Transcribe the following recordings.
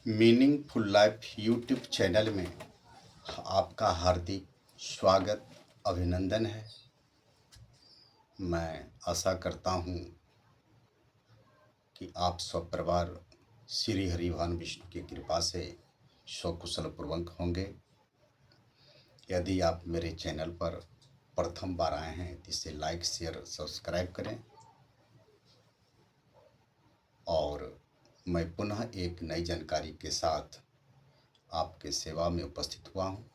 Meaningful life YouTube channel में आपका हार्दिक स्वागत अभिनंदन है। मैं आशा करता हूँ कि आप सब परिवार श्री हरि भगवान विष्णु की कृपा से सकुशल पूर्वक होंगे। यदि आप मेरे चैनल पर प्रथम बार आए हैं तो इसे लाइक शेयर सब्सक्राइब करें। और मैं पुनः एक नई जानकारी के साथ आपके सेवा में उपस्थित हुआ हूँ।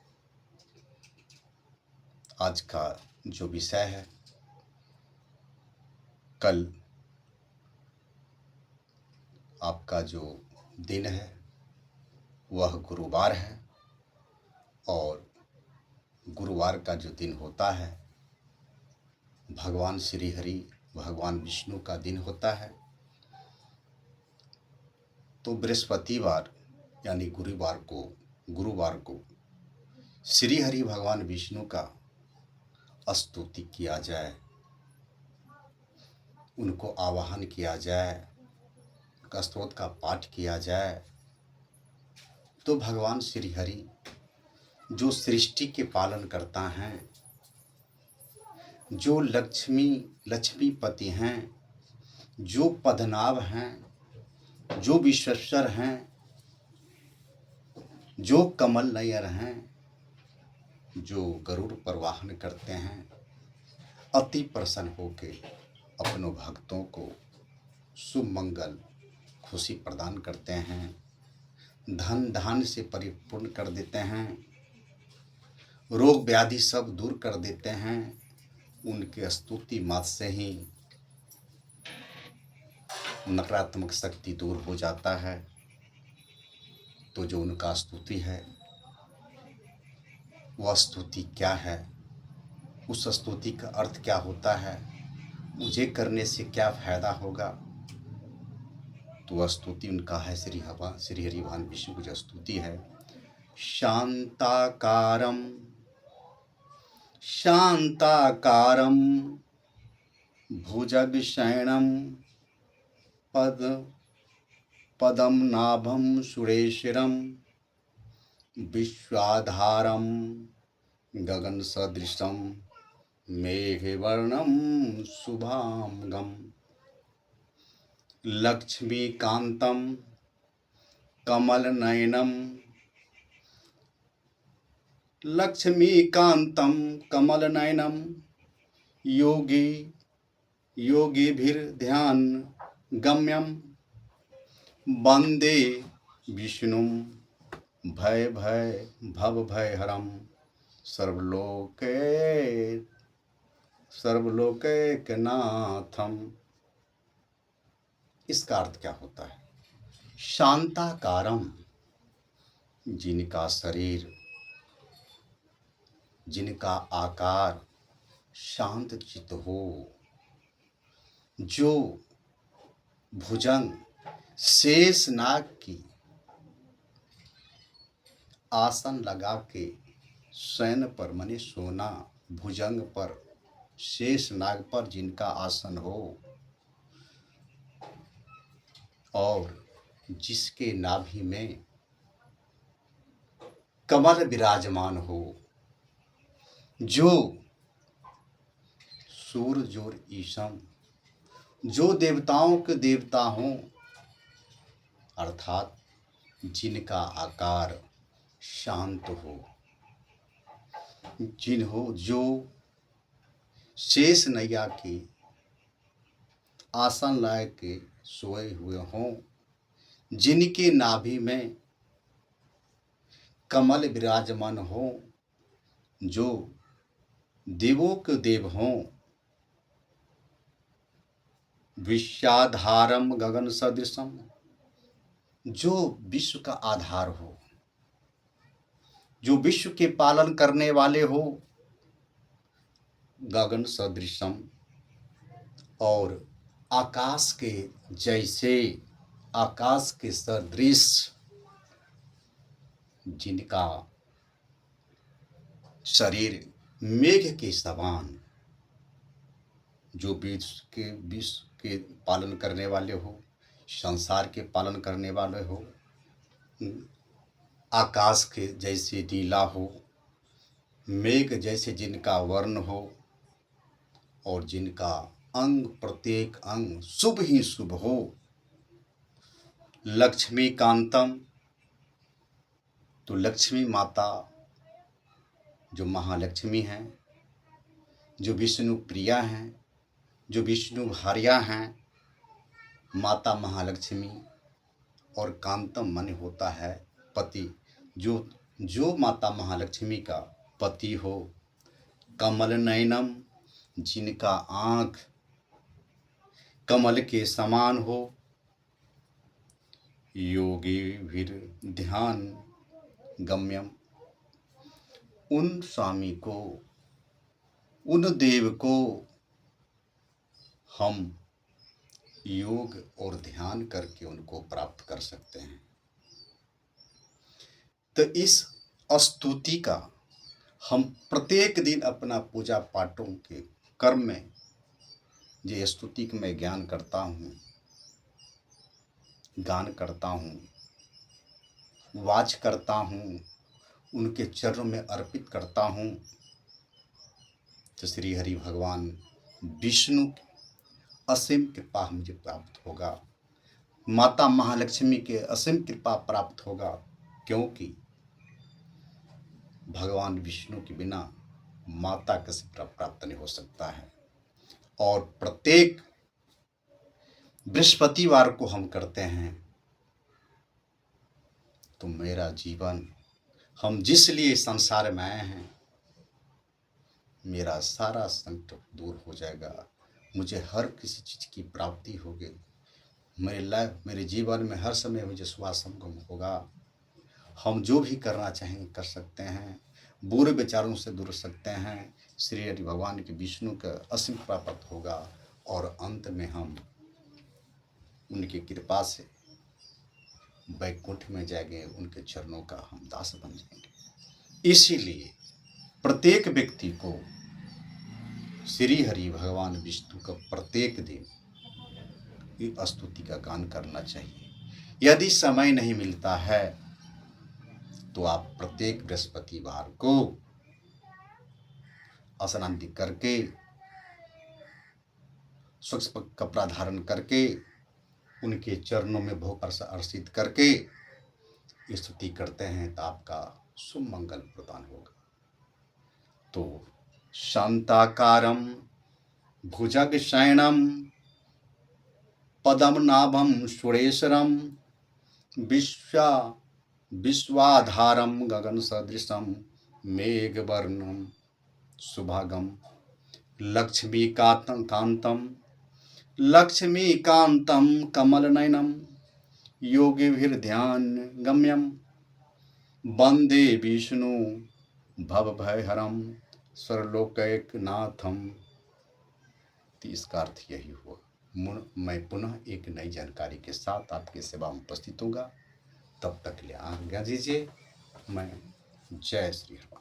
आज का जो विषय है, कल आपका जो दिन है वह गुरुवार है और गुरुवार का जो दिन होता है भगवान श्री हरि भगवान विष्णु का दिन होता है। तो बृहस्पतिवार यानी गुरुवार को श्री हरि भगवान विष्णु का स्तुति किया जाए, उनको आवाहन किया जाए, उनका स्तोत्र का पाठ किया जाए तो भगवान श्री हरि जो सृष्टि के पालन करता है, जो लक्ष्मीपति हैं, जो पद्मनाभ हैं, जो विश्वेश्वर हैं, जो कमल नयन हैं, जो गरुड़ पर वाहन करते हैं, अति प्रसन्न होके अपनों भक्तों को शुभ मंगल खुशी प्रदान करते हैं, धन धान्य से परिपूर्ण कर देते हैं, रोग व्याधि सब दूर कर देते हैं। उनके स्तुति मात्र से ही नकारात्मक शक्ति दूर हो जाता है। तो जो उनका स्तुति है वह स्तुति क्या है, उस स्तुति का अर्थ क्या होता है, मुझे करने से क्या फायदा होगा, तो वह स्तुति उनका है श्री हरि भगवान विष्णु की जो स्तुति है, शांताकारं भुजगशयनं पद्मनाभं सुरेशरं विश्वाधारं गगनसदृशं मेघवर्णं शुभांगं लक्ष्मीकान्तं कमलनयनं योगिभिर्ध्यान गम्यं वन्दे विष्णुं भवभयहरं सर्वलोकैकनाथम्। इसका अर्थ क्या होता है? शांताकारम, जिनका शरीर, जिनका आकार शांत चित्त हो, जो भुजंग शेष नाग की आसन लगा के शयन पर माने सोना, भुजंग पर शेष नाग पर जिनका आसन हो और जिसके नाभि में कमल विराजमान हो, जो सूर्य और ईशम, जो देवताओं के देवता हों, अर्थात जिनका आकार शांत हो, जो शेष नैया की आसन लाए के सोए हुए हों, जिनके नाभि में कमल विराजमान हो, जो देवों के देव हों, विश्वाधारम गगन सदृशम, जो विश्व का आधार हो, जो विश्व के पालन करने वाले हो, गगन सदृशम, और आकाश के जैसे, आकाश के सदृश, जिनका शरीर मेघ के समान, जो विश्व के पालन करने वाले हो, संसार के पालन करने वाले हो, आकाश के जैसे नीला हो, मेघ जैसे जिनका वर्ण हो, और जिनका अंग प्रत्येक अंग शुभ ही शुभ हो। लक्ष्मी कांतम, तो लक्ष्मी माता जो महालक्ष्मी हैं, जो विष्णु प्रिया हैं, जो विष्णु भार्या हैं, माता महालक्ष्मी। और कांतम मन होता है पति, जो माता महालक्ष्मी का पति हो। कमल नयनम, जिनका आँख कमल के समान हो। योगी भीर ध्यान गम्यम, उन स्वामी को, उन देव को हम योग और ध्यान करके उनको प्राप्त कर सकते हैं। तो इस स्तुति का हम प्रत्येक दिन अपना पूजा पाठों के कर्म में ये स्तुति का मैं ज्ञान करता हूँ, गान करता हूँ, वाच करता हूँ, उनके चरणों में अर्पित करता हूँ। तो श्री हरि भगवान विष्णु की असीम कृपा मुझे प्राप्त होगा, माता महालक्ष्मी के असीम कृपा प्राप्त होगा, क्योंकि भगवान विष्णु के बिना माता किसी प्राप्त नहीं हो सकता है। और प्रत्येक बृहस्पतिवार को हम करते हैं। तो मेरा जीवन, हम जिस लिए संसार में आए हैं, मेरा सारा संकट दूर हो जाएगा, मुझे हर किसी चीज़ की प्राप्ति होगी। मेरे जीवन में हर समय मुझे शुभ संगम होगा। हम जो भी करना चाहेंगे कर सकते हैं, बुरे विचारों से दूर सकते हैं। श्री हरि भगवान के विष्णु का असीम प्राप्त होगा, और अंत में हम उनकी कृपा से वैकुंठ में जाएंगे, उनके चरणों का हम दास बन जाएंगे। इसीलिए प्रत्येक व्यक्ति को श्री हरि भगवान विष्णु का प्रत्येक दिन स्तुति का गान करना चाहिए। यदि समय नहीं मिलता है तो आप प्रत्येक बृहस्पतिवार को स्नान करके, स्वच्छ कपड़ा धारण करके, उनके चरणों में भोग अर्पित करके स्तुति करते हैं तो आपका शुभ मंगल प्रदान होगा। तो शांताकारं भुजगशयनं पद्मनाभं सुरेशरं विश्वाधारं गगनसदृशं मेघवर्णं सुभागं लक्ष्मीकान्तं कमलनयनं योगिभिर्ध्यानगम्यं वन्दे विष्णु भवभयहरं सर्वलोकैकनाथं। तो इसका अर्थ यही हुआ। मैं पुनः एक नई जानकारी के साथ आपकी सेवा में उपस्थित होगा। तब तक के लिए आज्ञा दीजिए। मैं जय श्री राम।